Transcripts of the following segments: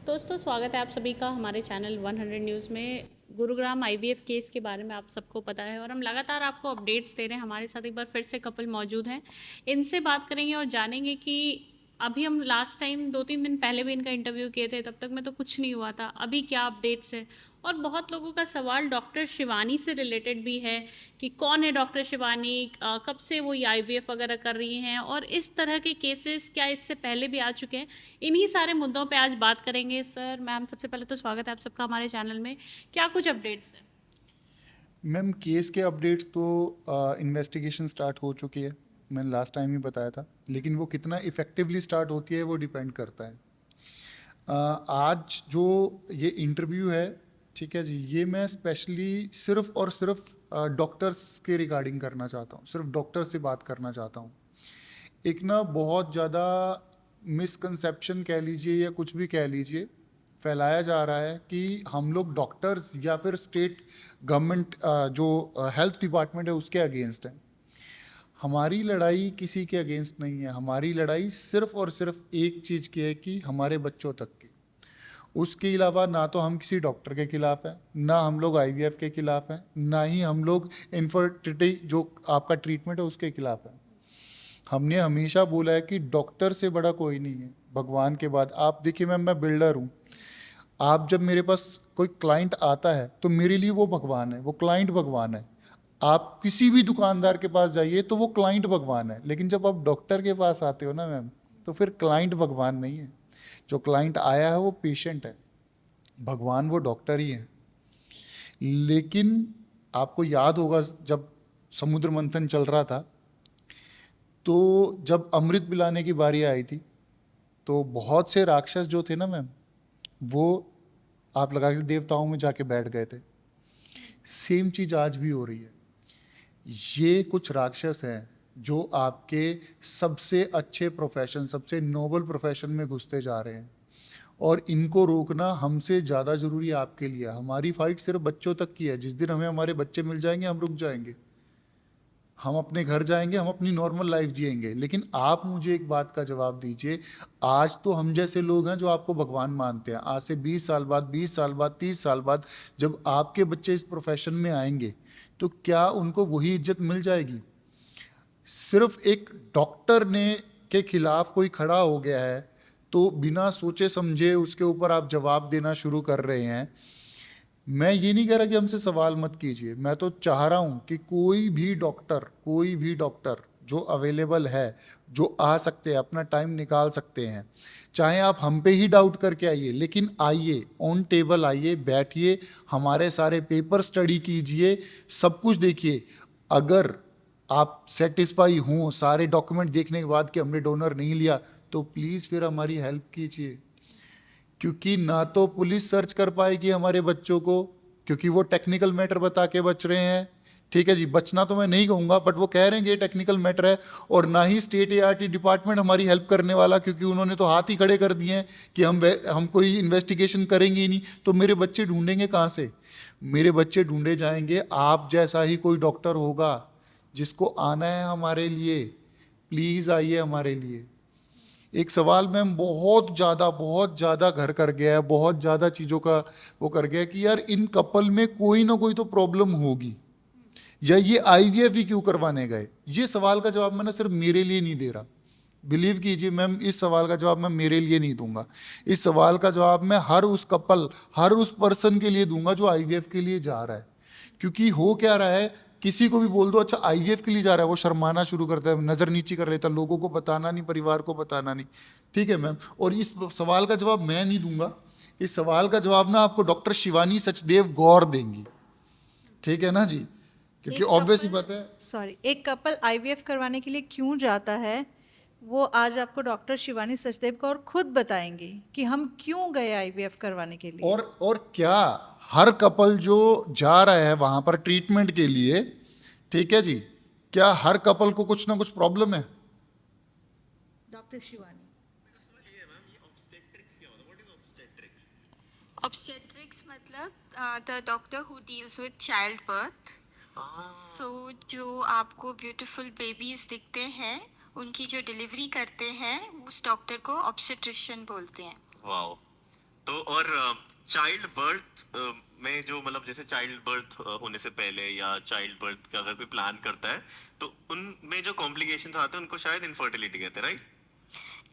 दोस्तों स्वागत है आप सभी का हमारे चैनल 100 न्यूज़ में। गुरुग्राम आईवीएफ केस के बारे में आप सबको पता है और हम लगातार आपको अपडेट्स दे रहे हैं। हमारे साथ एक बार फिर से कपल मौजूद हैं, इनसे बात करेंगे और जानेंगे कि अभी हम लास्ट टाइम 2-3 दिन पहले भी इनका इंटरव्यू किए थे, तब तक में तो कुछ नहीं हुआ था, अभी क्या अपडेट्स है। और बहुत लोगों का सवाल डॉक्टर शिवानी से रिलेटेड भी है कि कौन है डॉक्टर शिवानी, कब से वो ये आईवीएफ वगैरह कर रही हैं और इस तरह के केसेस क्या इससे पहले भी आ चुके हैं। इन्हीं सारे मुद्दों पे आज बात करेंगे। सर, मैम, सबसे पहले तो स्वागत है आप सबका हमारे चैनल में। क्या कुछ अपडेट्स हैं? मैम केस के अपडेट्स तो इन्वेस्टिगेशन स्टार्ट हो चुकी है, मैंने लास्ट टाइम ही बताया था, लेकिन वो कितना इफ़ेक्टिवली स्टार्ट होती है वो डिपेंड करता है। आज जो ये इंटरव्यू है, ठीक है जी, ये मैं स्पेशली सिर्फ और सिर्फ डॉक्टर्स के रिगार्डिंग करना चाहता हूँ, सिर्फ डॉक्टर से बात करना चाहता हूँ। एक ना बहुत ज़्यादा मिसकंसेप्शन कह लीजिए या कुछ भी कह लीजिए, फैलाया जा रहा है कि हम लोग डॉक्टर्स या फिर स्टेट गवर्नमेंट जो हेल्थ डिपार्टमेंट है उसके अगेंस्ट हैं। हमारी लड़ाई किसी के अगेंस्ट नहीं है, हमारी लड़ाई सिर्फ और सिर्फ एक चीज़ की है कि हमारे बच्चों तक की। उसके अलावा ना तो हम किसी डॉक्टर के खिलाफ हैं, ना हम लोग आईवीएफ के खिलाफ हैं, ना ही हम लोग इनफर्टिलिटी जो आपका ट्रीटमेंट है उसके खिलाफ हैं। हमने हमेशा बोला है कि डॉक्टर से बड़ा कोई नहीं है भगवान के बाद। आप देखिए मैम, मैं बिल्डर हूँ। आप जब मेरे पास कोई क्लाइंट आता है तो मेरे लिए वो भगवान है, वो क्लाइंट भगवान है। आप किसी भी दुकानदार के पास जाइए तो वो क्लाइंट भगवान है, लेकिन जब आप डॉक्टर के पास आते हो ना मैम, तो फिर क्लाइंट भगवान नहीं है। जो क्लाइंट आया है वो पेशेंट है, भगवान वो डॉक्टर ही है। लेकिन आपको याद होगा जब समुद्र मंथन चल रहा था, तो जब अमृत पिलाने की बारी आई थी, तो बहुत से राक्षस जो थे ना मैम, वो आप लगा के देवताओं में जाके बैठ गए थे। सेम चीज़ आज भी हो रही है। ये कुछ राक्षस हैं जो आपके सबसे अच्छे प्रोफेशन, सबसे नोबल प्रोफेशन में घुसते जा रहे हैं, और इनको रोकना हमसे ज़्यादा ज़रूरी आपके लिए। हमारी फाइट सिर्फ बच्चों तक की है। जिस दिन हमें हमारे बच्चे मिल जाएंगे हम रुक जाएंगे, हम अपने घर जाएंगे, हम अपनी नॉर्मल लाइफ जिएंगे। लेकिन आप मुझे एक बात का जवाब दीजिए, आज तो हम जैसे लोग हैं जो आपको भगवान मानते हैं, आज से 20 साल बाद, 20 साल बाद, 30 साल बाद जब आपके बच्चे इस प्रोफेशन में आएंगे, तो क्या उनको वही इज्जत मिल जाएगी? सिर्फ एक डॉक्टर ने के खिलाफ कोई खड़ा हो गया है तो बिना सोचे समझे उसके ऊपर आप जवाब देना शुरू कर रहे हैं। मैं ये नहीं कह रहा कि हमसे सवाल मत कीजिए, मैं तो चाह रहा हूँ कि कोई भी डॉक्टर जो अवेलेबल है, जो आ सकते हैं, अपना टाइम निकाल सकते हैं, चाहे आप हम पे ही डाउट करके आइए, लेकिन आइए, ऑन टेबल आइए, बैठिए, हमारे सारे पेपर स्टडी कीजिए, सब कुछ देखिए। अगर आप सेटिस्फाई हों सारे डॉक्यूमेंट देखने के बाद कि हमने डोनर नहीं लिया, तो प्लीज़ फिर हमारी हेल्प कीजिए। क्योंकि ना तो पुलिस सर्च कर पाएगी हमारे बच्चों को, क्योंकि वो टेक्निकल मैटर बता के बच रहे हैं। ठीक है जी, बचना तो मैं नहीं कहूँगा, बट वो कह रहे हैं कि ये टेक्निकल मैटर है। और ना ही स्टेट एआरटी डिपार्टमेंट हमारी हेल्प करने वाला, क्योंकि उन्होंने तो हाथ ही खड़े कर दिए हैं कि हम कोई इन्वेस्टिगेशन करेंगे ही नहीं। तो मेरे बच्चे ढूंढेंगे कहाँ से? मेरे बच्चे ढूंढे जाएंगे, आप जैसा ही कोई डॉक्टर होगा जिसको आना है हमारे लिए। प्लीज़ आइए हमारे लिए। एक सवाल मैम बहुत ज़्यादा घर कर गया है, बहुत ज़्यादा चीज़ों का वो कर गया है कि यार इन कपल में कोई ना कोई तो प्रॉब्लम होगी, या ये आईवीएफ ही क्यों करवाने गए? ये सवाल का जवाब मैं ना सिर्फ मेरे लिए नहीं दे रहा, बिलीव कीजिए मैम, इस सवाल का जवाब मैं मेरे लिए नहीं दूंगा। इस सवाल का जवाब मैं हर उस कपल, हर उस पर्सन के लिए दूंगा जो आईवीएफ के लिए जा रहा है। क्योंकि हो क्या रहा है, किसी को भी बोल दो अच्छा आईवीएफ के लिए जा रहा है, वो शर्माना शुरू करता है, नज़र नीची कर लेता है, लोगों को बताना नहीं, परिवार को बताना नहीं। ठीक है मैम, और इस सवाल का जवाब मैं नहीं दूंगा, इस सवाल का जवाब ना आपको डॉक्टर शिवानी सचदेव गौर देंगी। ठीक है ना जी, क्योंकि ऑब्वियस ही बात है। एक कपल आईवीएफ करवाने के लिए क्यों जाता है, वो आज आपको डॉक्टर शिवानी सचदेव कौर खुद बताएंगे कि हम क्यों गए आईवीएफ करवाने के लिए। और क्या हर कपल जो जा रहा है वहां पर ट्रीटमेंट के लिए, ठीक है जी, क्या हर कपल को कुछ ना कुछ प्रॉब्लम है? डॉक्टर शिवानी, ऑब्स्टेट्रिक्स मतलब the doctor who deals with child birth. So जो आपको ब्यूटीफुल बेबीज दिखते हैं, उनकी जो डिलीवरी करते हैं, उस डॉक्टर को ऑब्स्टेट्रिशियन बोलते हैं। वाओ। तो चाइल्ड बर्थ में जो मतलब जैसे चाइल्ड बर्थ होने से पहले या चाइल्ड बर्थ का अगर कोई प्लान करता है तो उनमें जो कॉम्प्लिकेशंस आते हैं उनको शायद इनफर्टिलिटी कहते हैं, राइट?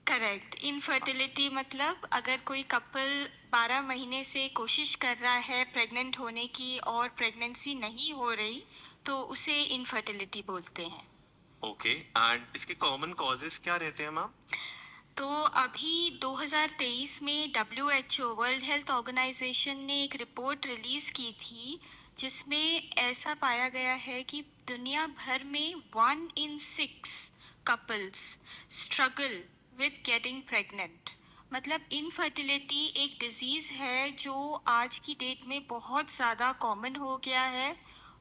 करेक्ट। इनफर्टिलिटी मतलब अगर कोई कपल 12 महीने से कोशिश कर रहा है प्रेग्नेंट होने की और प्रेगनेंसी नहीं हो रही तो उसे इनफर्टिलिटी बोलते हैं। ओके, एंड इसके कॉमन कॉजेस क्या रहते हैं मैम? तो अभी 2023 में WHO वर्ल्ड हेल्थ ऑर्गेनाइजेशन ने एक रिपोर्ट रिलीज़ की थी जिसमें ऐसा पाया गया है कि दुनिया भर में 1 in 6 couples struggle with getting pregnant. मतलब इनफर्टिलिटी एक डिजीज़ है जो आज की डेट में बहुत ज़्यादा कॉमन हो गया है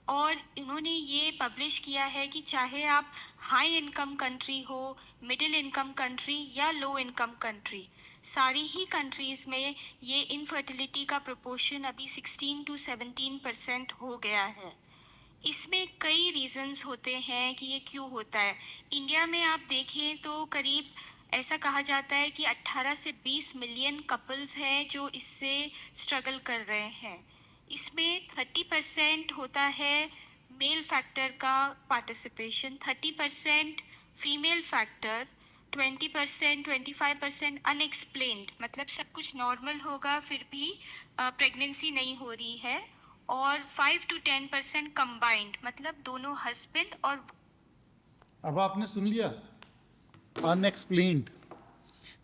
और इन्होंने ये पब्लिश किया है कि चाहे आप हाई इनकम कंट्री हो, मिडिल इनकम कंट्री या लो इनकम कंट्री, सारी ही कंट्रीज़ में ये इनफर्टिलिटी का प्रोपोर्शन अभी 16 to 17% हो गया है। इसमें कई रीजंस होते हैं कि ये क्यों होता है। इंडिया में आप देखें तो करीब ऐसा कहा जाता है कि 18 से 20 मिलियन कपल्स हैं जो इससे स्ट्रगल कर रहे हैं। इसमें 30% होता है मेल फैक्टर का पार्टिसिपेशन, 30% फीमेल फैक्टर, 20% 25% अनएक्सप्लेन्ड, मतलब सब कुछ नॉर्मल होगा फिर भी प्रेगनेंसी नहीं हो रही है, और 5 to 10% कंबाइंड, मतलब दोनों हस्बैंड और अब आपने सुन लिया, अनएक्सप्लेन्ड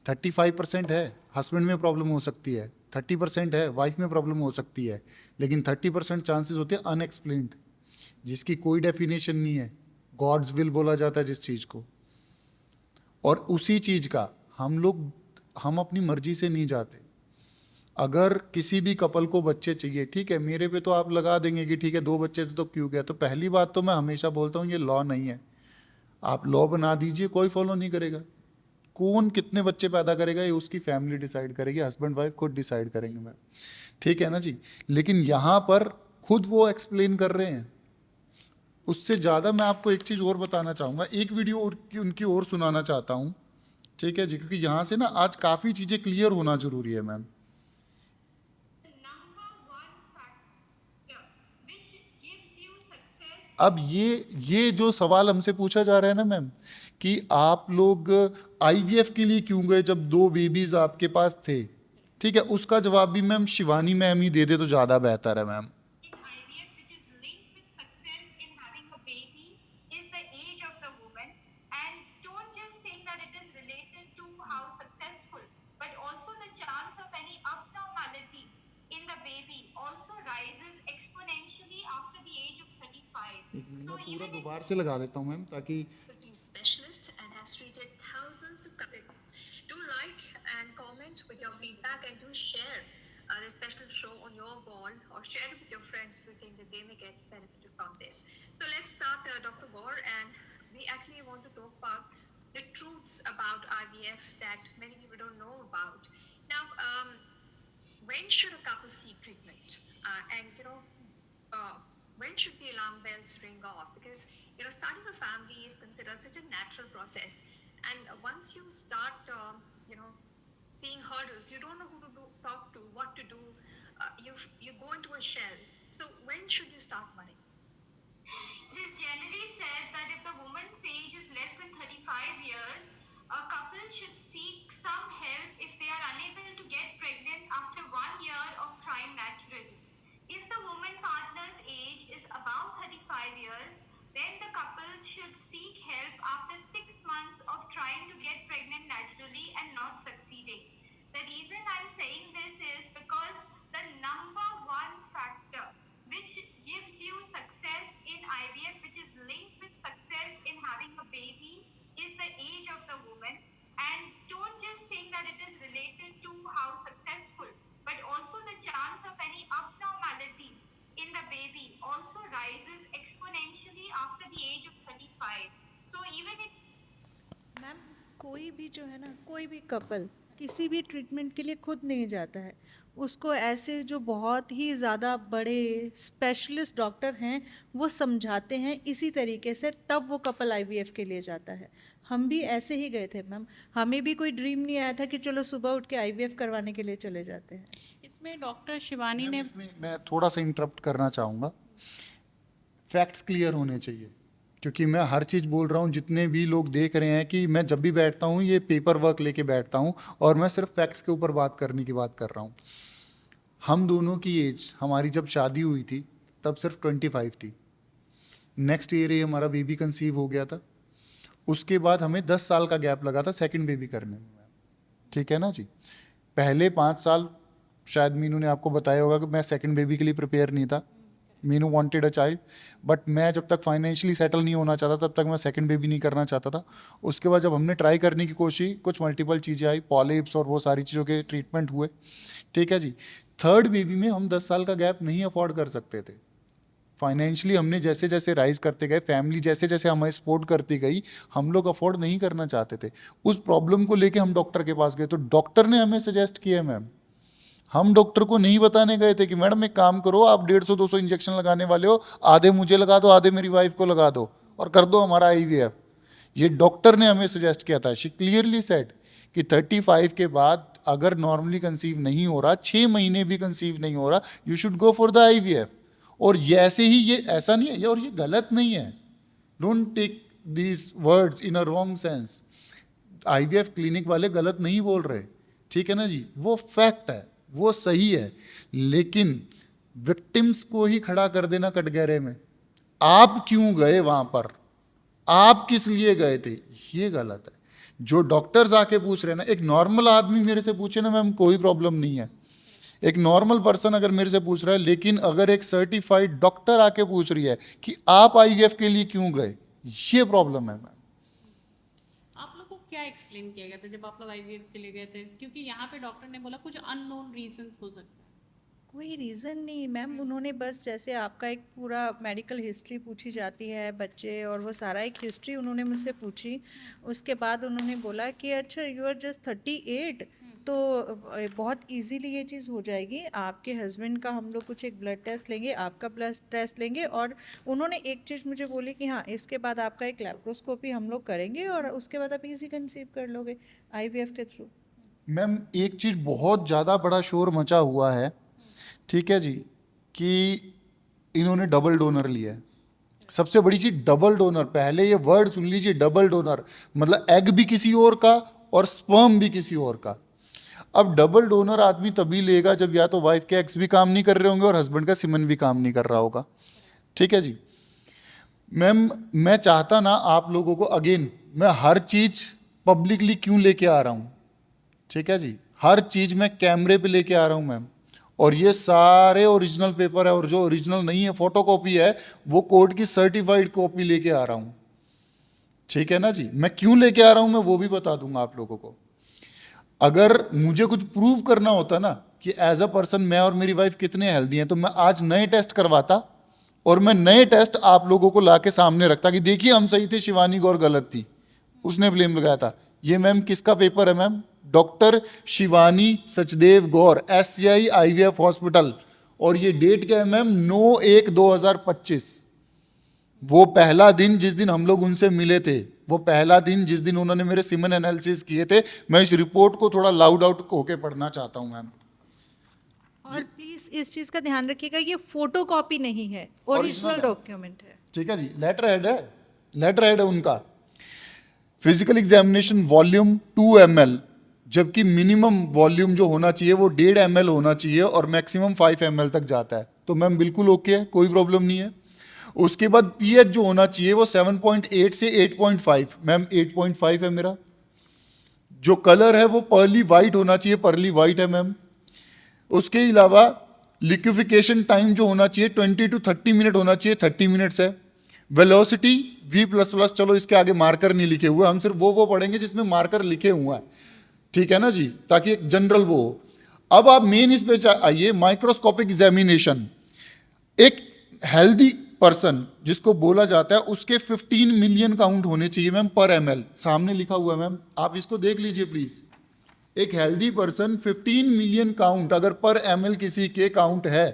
35% है, हस्बैंड में प्रॉब्लम हो सकती है, 30% है, वाइफ में प्रॉब्लम हो सकती है, लेकिन 30% चांसेस होते हैं अनएक्सप्लेन्ड, जिसकी कोई डेफिनेशन नहीं है। गॉड्स विल बोला जाता है जिस चीज़ को, और उसी चीज़ का हम अपनी मर्जी से नहीं जाते। अगर किसी भी कपल को बच्चे चाहिए, ठीक है, मेरे पे तो आप लगा देंगे कि ठीक है 2 बच्चे थे तो क्यों गया। तो पहली बात तो मैं हमेशा बोलता हूँ ये लॉ नहीं है। आप लॉ बना दीजिए, कोई फॉलो नहीं करेगा। कौन कितने बच्चे पैदा करेगा ये उसकी फैमिली डिसाइड करेगी, हस्बैंड वाइफ खुद डिसाइड करेंगे मैम, ठीक है ना जी। लेकिन यहाँ पर खुद वो एक्सप्लेन कर रहे हैं। उससे ज़्यादा मैं आपको एक चीज़ और बताना चाहूँगा, एक वीडियो और की उनकी और सुनाना चाहता हूँ, ठीक है जी, क्योंकि यहाँ से ना आज काफ़ी चीज़ें क्लियर होना ज़रूरी है मैम। अब ये जो सवाल हमसे पूछा जा रहा है ना मैम कि आप लोग आईवीएफ के लिए क्यों गए जब 2 बेबीज आपके पास थे, ठीक है, उसका जवाब भी मैम शिवानी मैम ही दे दे तो ज़्यादा बेहतर है मैम। पूरा दोबारा से लगा देता हूँ मैम ताकि specialist and has treated thousands of couples. Do like and comment with your feedback and do share the special show on your wall or share it with your friends if you think that they may get benefited from this. So let's start, Dr. Gaur, and we actually want to talk about the truths about IVF that many people don't know about. Now, when should a couple seek treatment? When should the alarm bells ring off? Because starting a family is considered such a natural process, and once you start seeing hurdles, you don't know who to talk to, what to do. You go into a shell. So when should you start money? It is generally said that if the woman's age is less than 35 years, a couple should seek some help if they are unable to get pregnant after 1 year of trying naturally. If the woman partner's age is above 35 years, then the couple should seek help after 6 months of trying to get pregnant naturally and not succeeding. The reason I'm saying this is because the number one factor which gives you success in IVF, which is linked with success in having a baby, is the age of the woman. And don't just think that it is related to how successful, but also the chance of any abnormalities in the baby also rises exponentially after the age of 35. So even if ma'am कोई भी जो है ना, कोई भी couple किसी भी treatment के लिए खुद नहीं जाता है, उसको ऐसे जो बहुत ही ज़्यादा बड़े स्पेशलिस्ट डॉक्टर हैं वो समझाते हैं इसी तरीके से, तब वो कपल आईवीएफ के लिए जाता है। हम भी ऐसे ही गए थे मैम, हमें भी कोई ड्रीम नहीं आया था कि चलो सुबह उठ के आईवीएफ करवाने के लिए चले जाते हैं। इसमें डॉक्टर शिवानी ने इसमें मैं थोड़ा सा इंटरप्ट करना चाहूँगा। फैक्ट्स क्लियर होने चाहिए, क्योंकि मैं हर चीज़ बोल रहा हूँ, जितने भी लोग देख रहे हैं कि मैं जब भी बैठता हूँ ये पेपर वर्क लेके बैठता हूँ और मैं सिर्फ फैक्ट्स के ऊपर बात करने की बात कर रहा हूँ। हम दोनों की एज, हमारी जब शादी हुई थी तब सिर्फ 25 थी। नेक्स्ट ईयर ही हमारा बेबी कंसीव हो गया था। उसके बाद हमें 10 साल का गैप लगा था सेकंड बेबी करने में। ठीक है ना जी। पहले 5 साल शायद मीनू ने आपको बताया होगा कि मैं सेकंड बेबी के लिए प्रिपेयर नहीं था। Meenu wanted a child, but मैं जब तक फाइनेंशियली सेटल नहीं होना चाहता तब तक मैं सेकंड बेबी नहीं करना चाहता था। उसके बाद जब हमने ट्राई करने की कोशिश, कुछ मल्टीपल चीज़ें आई, पॉलिप्स और वो सारी चीज़ों के ट्रीटमेंट हुए। ठीक है जी। थर्ड बेबी में हम 10 साल का गैप नहीं अफोर्ड कर सकते थे। फाइनेंशियली हमने जैसे जैसे राइज करते गए, फैमिली जैसे जैसे हमें सपोर्ट करती गई, हम लोग अफोर्ड नहीं करना चाहते थे। उस प्रॉब्लम को लेके हम डॉक्टर के पास गए तो डॉक्टर ने हमें सजेस्ट किया मैम। हम डॉक्टर को नहीं बताने गए थे कि मैडम एक काम करो, आप 150-200 इंजेक्शन लगाने वाले हो, आधे मुझे लगा दो, आधे मेरी वाइफ को लगा दो और कर दो हमारा आईवीएफ। ये डॉक्टर ने हमें सजेस्ट किया था। शी क्लियरली सेड कि 35 के बाद अगर नॉर्मली कंसीव नहीं हो रहा, 6 महीने भी कंसीव नहीं हो रहा, you should go for the IVF. और ये ऐसे ही, ये ऐसा नहीं है और ये गलत नहीं है। Don't take these words in a wrong sense. IVF clinic वाले गलत नहीं बोल रहे, ठीक है ना जी, वो फैक्ट है, वो सही है। लेकिन विक्टिम्स को ही खड़ा कर देना कटघरे में, आप क्यों गए वहां पर, आप किस लिए गए थे, ये गलत है। जो डॉक्टर्स आके पूछ रहे हैं ना, एक नॉर्मल आदमी मेरे से पूछे ना मैम, कोई प्रॉब्लम नहीं है। एक नॉर्मल पर्सन अगर मेरे से पूछ रहा है, लेकिन अगर एक सर्टिफाइड डॉक्टर आके पूछ रही है कि आप आईवीएफ के लिए क्यों गए, ये प्रॉब्लम है मैम। आप लोग को क्या एक्सप्लेन किया गया था जब आप लोग आईवीएफ के लिए गए थे? क्योंकि यहाँ पे डॉक्टर ने बोला कुछ अननोन रीजंस हो सकते हैं। कोई रीज़न नहीं मैम, उन्होंने बस जैसे आपका एक पूरा मेडिकल हिस्ट्री पूछी जाती है बच्चे, और वो सारा एक हिस्ट्री उन्होंने मुझसे पूछी। उसके बाद उन्होंने बोला कि अच्छा यू आर जस्ट 38, तो बहुत इजीली ये चीज़ हो जाएगी। आपके हस्बैंड का हम लोग कुछ एक ब्लड टेस्ट लेंगे, आपका ब्लड टेस्ट लेंगे, और उन्होंने एक चीज़ मुझे बोली कि हाँ इसके बाद आपका एक लैप्रोस्कोपी हम लोग करेंगे और उसके बाद आप इजी कंसीव कर लोगे आईवीएफ के थ्रू। मैम एक चीज़ बहुत ज़्यादा बड़ा शोर मचा हुआ है, ठीक है जी, कि इन्होंने डबल डोनर लिया है। सबसे बड़ी चीज़ डबल डोनर, पहले ये वर्ड सुन लीजिए, डबल डोनर मतलब एग भी किसी और का और स्पर्म भी किसी और का। अब डबल डोनर आदमी तभी लेगा जब या तो वाइफ के एग्स भी काम नहीं कर रहे होंगे और हस्बैंड का सीमन भी काम नहीं कर रहा होगा। ठीक है जी। मैम मैं चाहता ना आप लोगों को, अगेन मैं हर चीज़ पब्लिकली क्यों लेके आ रहा हूँ, ठीक है जी, हर चीज़ मैं कैमरे पे लेके आ रहा हूँ मैम। और ये सारे ओरिजिनल पेपर है, और जो ओरिजिनल नहीं है फोटोकॉपी है, वो कोर्ट की सर्टिफाइड कॉपी लेके आ रहा हूँ। ठीक है ना जी। मैं क्यों लेके आ रहा हूँ मैं वो भी बता दूंगा आप लोगों को। अगर मुझे कुछ प्रूव करना होता ना कि एज अ पर्सन मैं और मेरी वाइफ कितने हेल्दी हैं, तो मैं आज नए टेस्ट करवाता और मैं नए टेस्ट आप लोगों को ला के सामने रखता कि देखिए हम सही थे, शिवानी गौर गलत थी, उसने ब्लेम लगाया था। ये मैम किसका पेपर है मैम? डॉक्टर शिवानी सचदेव गौर, SCI IVF हॉस्पिटल, और ये डेट क्या है मैम? 9/1/2025। वो पहला दिन जिस दिन हम लोग उनसे मिले थे, वो पहला दिन जिस दिन उन्होंने मेरे सीमन एनालिसिस किए थे। मैं इस रिपोर्ट को थोड़ा लाउड आउट होके पढ़ना चाहता हूँ मैम। और प्लीज इस चीज का ध्यान रखिएगा, ये फोटो कॉपी नहीं है, ओरिजिनल डॉक्यूमेंट है। ठीक है जी। लेटर हेड है, लेटर हेड है उनका। फिजिकल एग्जामिनेशन वॉल्यूम 2 ml, जबकि मिनिमम वॉल्यूम जो होना चाहिए वो 1.5 ml होना चाहिए और मैक्सिमम 5 ml तक जाता है। तो मैम बिल्कुल ओके है, कोई प्रॉब्लम नहीं है। उसके बाद पीएच जो होना चाहिए वो 7.8 से 8.5, मैम 8.5 है मेरा। जो कलर है वो पर्ली वाइट होना चाहिए, पर्ली वाइट है मैम। उसके अलावा लिक्विफिकेशन टाइम जो होना चाहिए 20 to 30 मिनट होना चाहिए, 30 मिनट्स है। वेलोसिटी V++, चलो इसके आगे मार्कर नहीं लिखे हुए, हम सिर्फ वो पढ़ेंगे जिसमें मार्कर लिखे हुआ है, ठीक है ना जी, ताकि एक जनरल वो हो। अब आप मेन इस पे आइए, माइक्रोस्कोपिक एग्जामिनेशन। एक हेल्दी पर्सन जिसको बोला जाता है उसके 15 मिलियन काउंट होने चाहिए मैम पर ml, सामने लिखा हुआ है मैम, आप इसको देख लीजिए प्लीज। एक हेल्दी पर्सन 15 मिलियन काउंट अगर पर ml किसी के काउंट है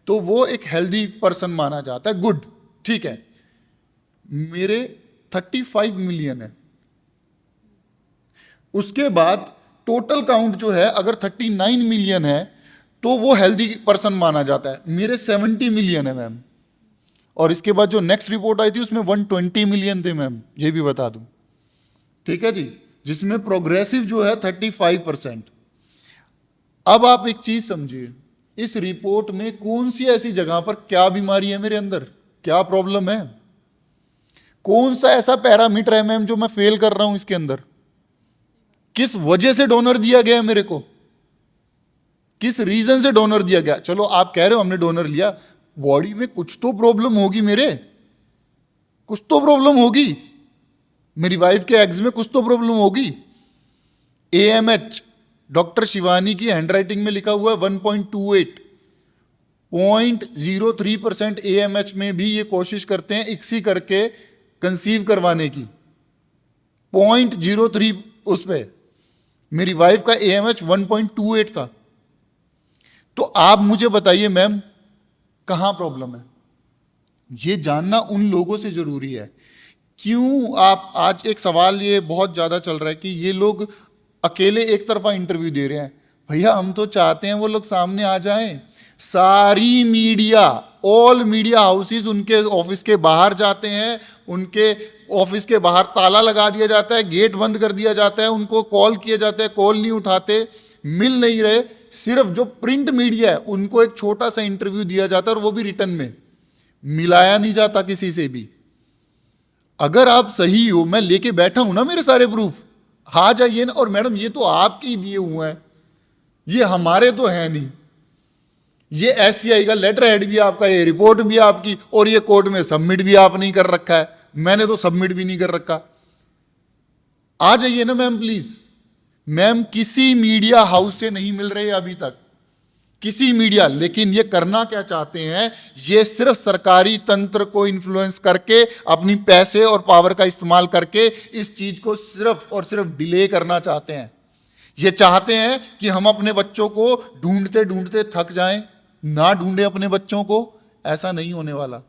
तो वो एक हेल्दी पर्सन माना जाता है, गुड, ठीक है। मेरे 35 मिलियन है, उसके बाद टोटल काउंट जो है अगर 39 मिलियन है तो वो हेल्दी पर्सन माना जाता है। मेरे 70 मिलियन है मैम, और इसके बाद जो नेक्स्ट रिपोर्ट आई थी उसमें 120 मिलियन थे मैम, ये भी बता दूं, ठीक है जी, जिसमें प्रोग्रेसिव जो है 35%। अब आप एक चीज समझिए, इस रिपोर्ट में कौन सी ऐसी जगह पर क्या बीमारी है मेरे अंदर, क्या प्रॉब्लम है, कौन सा ऐसा पैरामीटर है मैम जो मैं फेल कर रहा हूं इसके अंदर, किस वजह से डोनर दिया गया मेरे को, किस रीजन से डोनर दिया गया। चलो आप कह रहे हो हमने डोनर लिया, बॉडी में कुछ तो प्रॉब्लम होगी, मेरे कुछ तो प्रॉब्लम होगी, मेरी वाइफ के एग्स में कुछ तो प्रॉब्लम होगी। AMH डॉक्टर शिवानी की हैंडराइटिंग में लिखा हुआ है 1.28, 0.03% AMH में भी ये कोशिश करते हैं इक्सी करके कंसीव करवाने की, 0.03 उस पे। मेरी वाइफ का AMH 1.28 था। तो आप मुझे बताइए मैम कहां प्रॉब्लम है, ये जानना उन लोगों से जरूरी है। क्यों आप, आज एक सवाल ये बहुत ज्यादा चल रहा है कि ये लोग अकेले एक तरफा इंटरव्यू दे रहे हैं। भैया हम तो चाहते हैं वो लोग सामने आ जाएं, सारी मीडिया, ऑल मीडिया हाउसेस उनके ऑफिस के बाहर जाते हैं, उनके ऑफिस के बाहर ताला लगा दिया जाता है, गेट बंद कर दिया जाता है, उनको कॉल किए जाते हैं, कॉल नहीं उठाते, मिल नहीं रहे। सिर्फ जो प्रिंट मीडिया है उनको एक छोटा सा इंटरव्यू दिया जाता है, और वो भी रिटर्न में, मिलाया नहीं जाता किसी से भी। अगर आप सही हो, मैं लेके बैठा हूं ना मेरे सारे प्रूफ, आ जाइए ना। और मैडम ये तो आपके ही दिए हुए हैं, ये हमारे तो है नहीं। ये SCI का लेटर हेड भी आपका, ये रिपोर्ट भी आपकी, और ये कोर्ट में सबमिट भी आप नहीं कर रखा है, मैंने तो सबमिट भी नहीं कर रखा। आ जाइए ना मैम प्लीज। मैम किसी मीडिया हाउस से नहीं मिल रहे अभी तक, किसी मीडिया। लेकिन ये करना क्या चाहते हैं, ये सिर्फ सरकारी तंत्र को इन्फ्लुएंस करके, अपनी पैसे और पावर का इस्तेमाल करके इस चीज को सिर्फ और सिर्फ डिले करना चाहते हैं। ये चाहते हैं कि हम अपने बच्चों को ढूंढते ढूंढते थक जाएं, ना ढूंढे अपने बच्चों को। ऐसा नहीं होने वाला।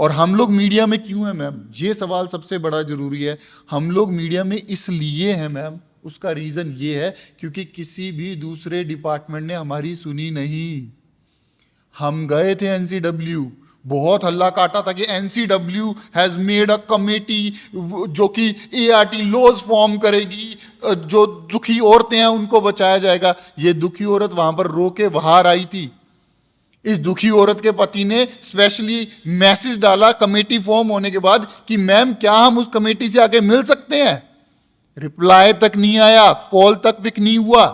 और हम लोग मीडिया में क्यों हैं मैम, ये सवाल सबसे बड़ा जरूरी है। हम लोग मीडिया में इसलिए हैं मैम, उसका रीजन ये है क्योंकि किसी भी दूसरे डिपार्टमेंट ने हमारी सुनी नहीं। हम गए थे NCW, बहुत हल्ला काटा था कि NCW has made a committee जो कि ART लॉज फॉर्म करेगी, जो दुखी औरतें हैं उनको बचाया जाएगा। ये दुखी औरत वहां पर रो के बाहर आई थी। इस दुखी औरत के पति ने स्पेशली मैसेज डाला कमेटी फॉर्म होने के बाद कि मैम क्या हम उस कमेटी से आके मिल सकते हैं। रिप्लाई तक नहीं आया, कॉल तक पिक नहीं हुआ।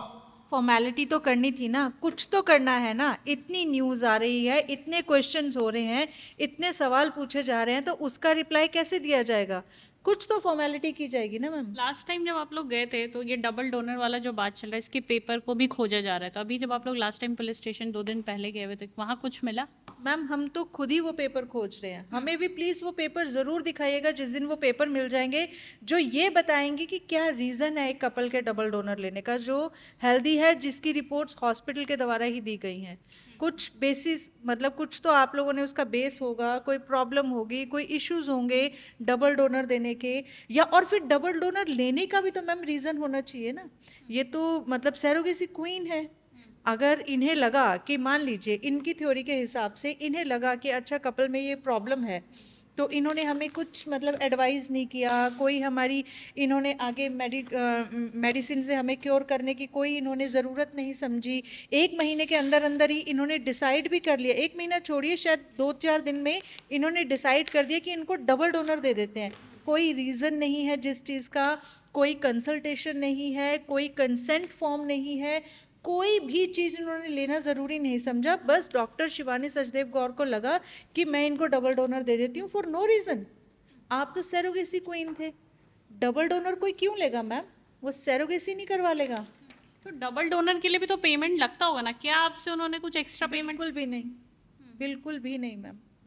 फॉर्मेलिटी तो करनी थी ना, कुछ तो करना है ना। इतनी न्यूज़ आ रही है, इतने क्वेश्चंस हो रहे हैं, इतने सवाल पूछे जा रहे हैं, तो उसका रिप्लाई कैसे दिया जाएगा? कुछ तो फॉर्मेलिटी की जाएगी ना मैम। लास्ट टाइम जब आप लोग गए थे तो ये डबल डोनर वाला जो बात चल रहा है, इसके पेपर को भी खोजा जा रहा है। तो अभी जब आप लोग लास्ट टाइम पुलिस स्टेशन 2 दिन पहले गए हुए थे, वहाँ कुछ मिला? मैम हम तो खुद ही वो पेपर खोज रहे हैं। हमें भी प्लीज़ वो पेपर ज़रूर दिखाइएगा जिस दिन वो पेपर मिल जाएंगे, जो ये बताएंगे कि क्या रीज़न है एक कपल के डबल डोनर लेने का, जो हेल्दी है, जिसकी रिपोर्ट्स हॉस्पिटल के द्वारा ही दी गई हैं। कुछ बेसिस, मतलब कुछ तो आप लोगों ने उसका बेस होगा, कोई प्रॉब्लम होगी, कोई इश्यूज होंगे डबल डोनर देने के, या और फिर डबल डोनर लेने का भी तो मैम रीज़न होना चाहिए ना। ये तो मतलब सरोगेसी क्वीन है। अगर इन्हें लगा कि, मान लीजिए इनकी थ्योरी के हिसाब से इन्हें लगा कि अच्छा कपल में ये प्रॉब्लम है, तो इन्होंने हमें कुछ मतलब एडवाइस नहीं किया, कोई हमारी इन्होंने आगे मेडिसिन से हमें क्योर करने की कोई इन्होंने ज़रूरत नहीं समझी। 1 महीने के अंदर अंदर ही इन्होंने डिसाइड भी कर लिया, 1 महीना छोड़िए, शायद 2-4 दिन में इन्होंने डिसाइड कर दिया कि इनको डबल डोनर दे देते हैं। कोई रीज़न नहीं है जिस चीज़ का, कोई कंसल्टेशन नहीं है, कोई कंसेंट फॉर्म नहीं है, कोई भी चीज़ इन्होंने लेना ज़रूरी नहीं समझा। बस डॉक्टर शिवानी सचदेव गौर को लगा कि मैं इनको डबल डोनर दे देती हूँ फॉर नो रीज़न। आप तो सरोगेसी क्वीन थे, डबल डोनर कोई क्यों लेगा मैम? वो सरोगेसी नहीं करवा लेगा। तो डबल डोनर के लिए भी तो पेमेंट लगता होगा ना, क्या आपसे उन्होंने कुछ एक्स्ट्रा पेमेंट? बिल्कुल भी नहीं, बिल्कुल भी नहीं मैम।